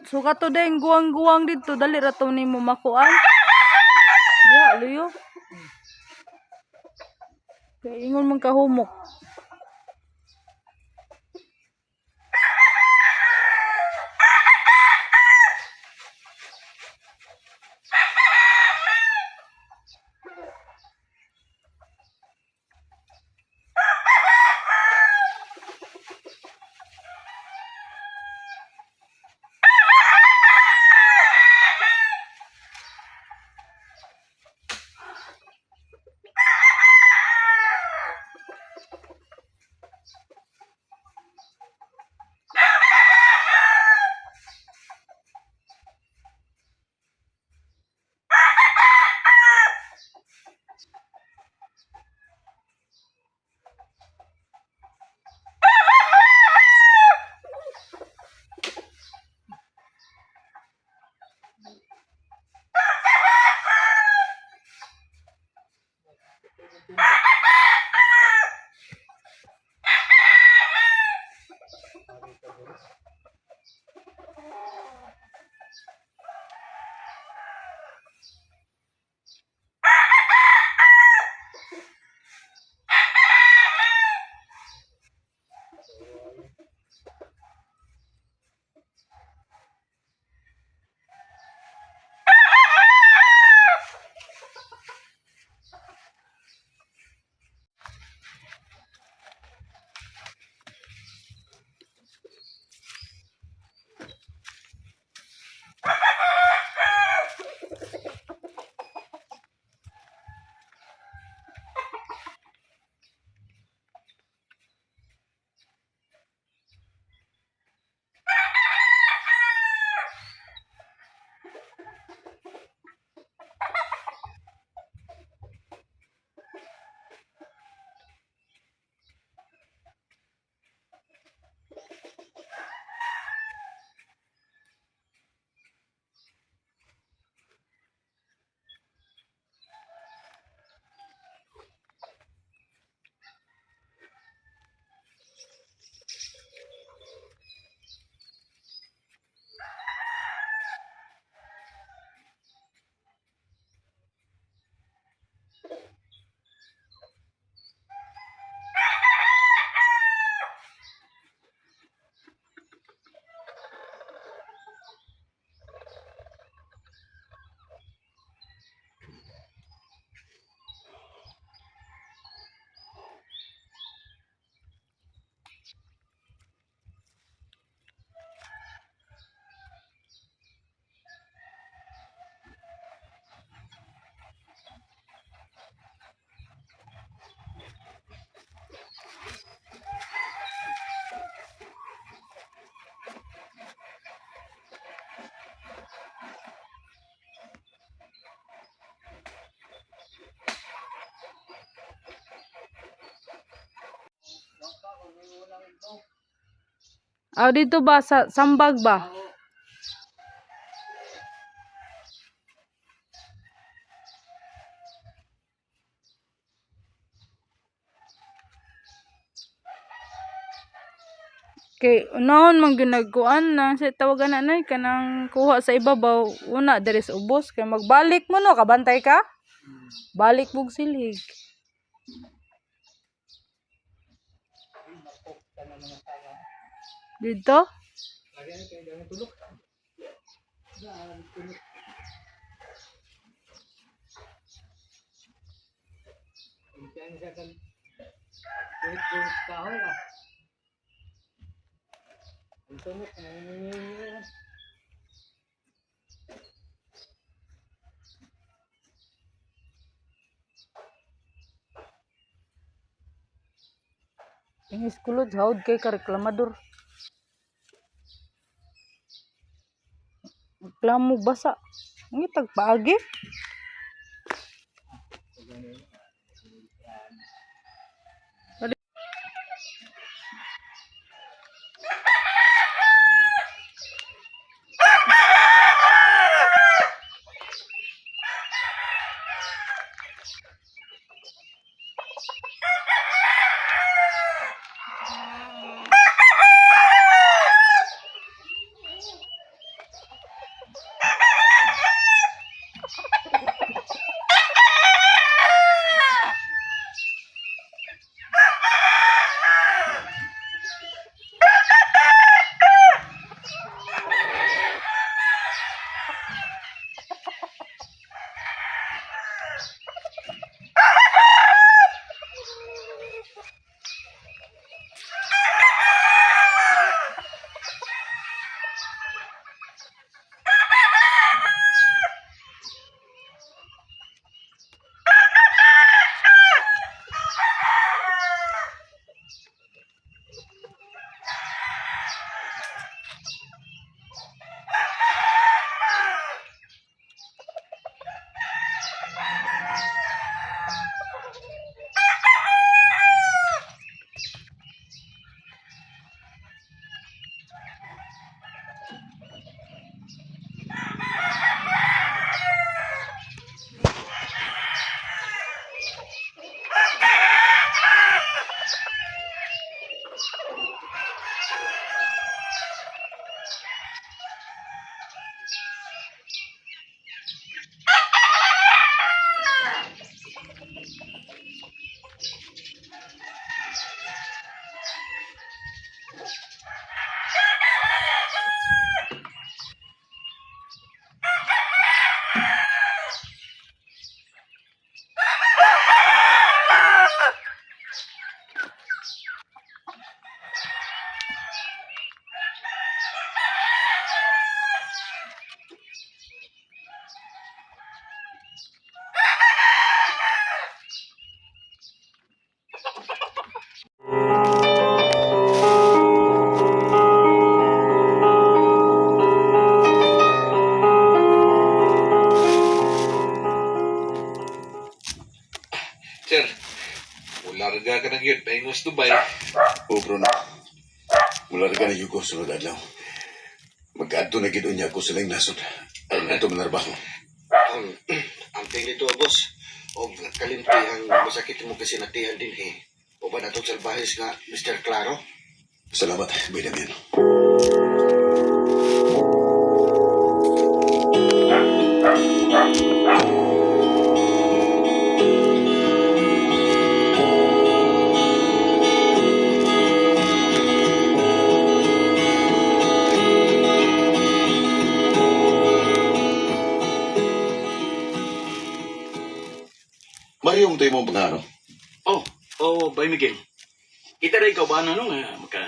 So kato deng guwang-guwang dito dali ra to nimo makuan. Diha luyo. Kay ingon man kahumok. Dito ba sa Sambag ba? Kay unahon man ginagkuan na sa tawagan na nay kanang kuha sa ibabaw una diri sa ubos kay magbalik mo no kabantay ka? Balik bug silhig. Dito? Ang iskulod haud kay kareklamador. Reklamo basa. Ngitag paagi. Sir, ularga ka na yun. Pahingos Dubai. O, Bruno. Mula ka na yung ko sunod adlaw. Mag-adto na gid niya ako sa lang nasod. Ang ato manarbaho. Ang nito, boss. O kalimti ang masakit mo kasi natihan din eh. O ba natong salbahis nga, Mr. Claro? Salamat, Benjamin. Mario, tayo mo pangano. Bay Miguel. Kita rin ikaw ba nga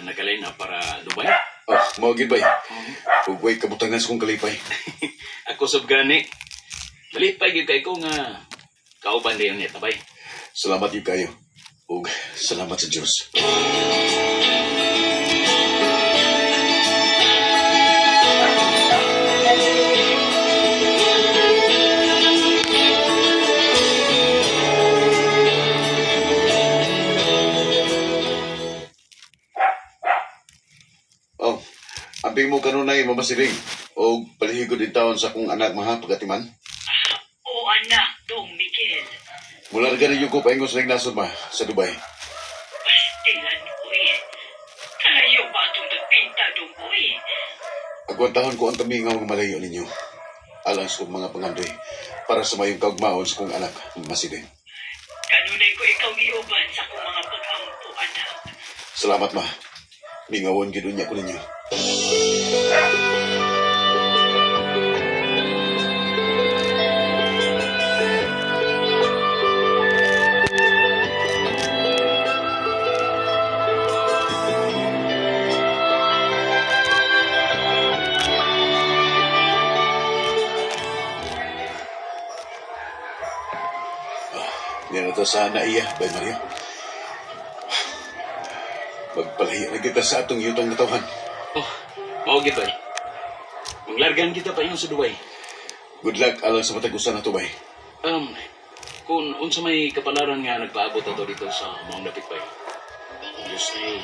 nakalay na para Dubai? Oh, mawagid bay. Ugway kabutangan sa kong kalipay. Ako sab gani. Malipay gyud kay ko nga kauban din niya tabay. Salamat yung kayo. Ug salamat sa Diyos. Oh, amping mo kanunay mamasiling o palihigod din taon sa akong anak maha pagatiman. O anak, Dong Miguel. Mula na ganin yung ko paingos rin nasod ma sa Dubai. Pastilan ko eh. Kayo ba itong nagpinta, Dong Boy? Agwantahan ko ang tamingaw ng malayo ninyo. Alang sa mga pangandoy para sa mayong kaugmaon sa kong anak masiling. Kanunay ko ikaw giuban sa kong mga pag-ampo, anak. Salamat ma. Mingawon gidunya ko ninyo. Yan na to sa naiya, Bay Mario. Magpalahiya na kita sa atong yutong natawhan. Mao gid bay. Manglargan kita pa yung sa Dubai. Good luck alang sa matag-usan na to, Bay. Kung unsa may kapalaran nga nagpaabot ato dito sa Mount Dapit bay. Diyos ay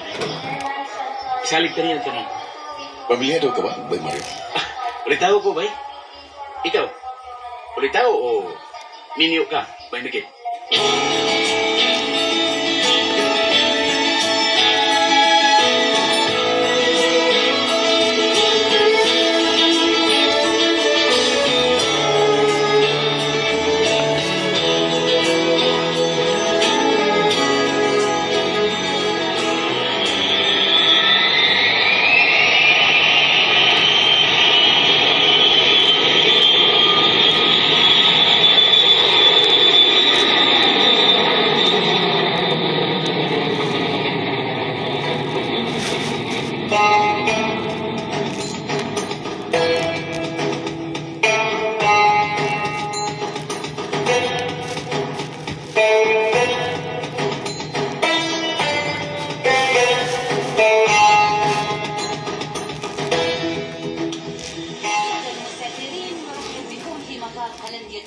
isalig ka niya tanan. Pamilyado ka ba, Bay Mario? Ulitaw ko bay. Ikaw. Ulitaw o minyo ka, Bay Miguel?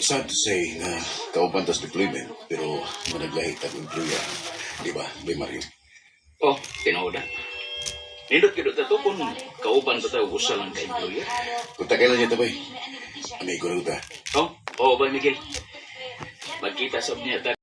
Sad to say na kauban tas deployment, pero managlahi tag employer. Di ba, Bay Mario? Tinoda. Nindot kito tato kung kauban ba tayo usa lang ka employer? Kung takailan niya tabay, amigo na ta. Bay Miguel. Magkita sa niya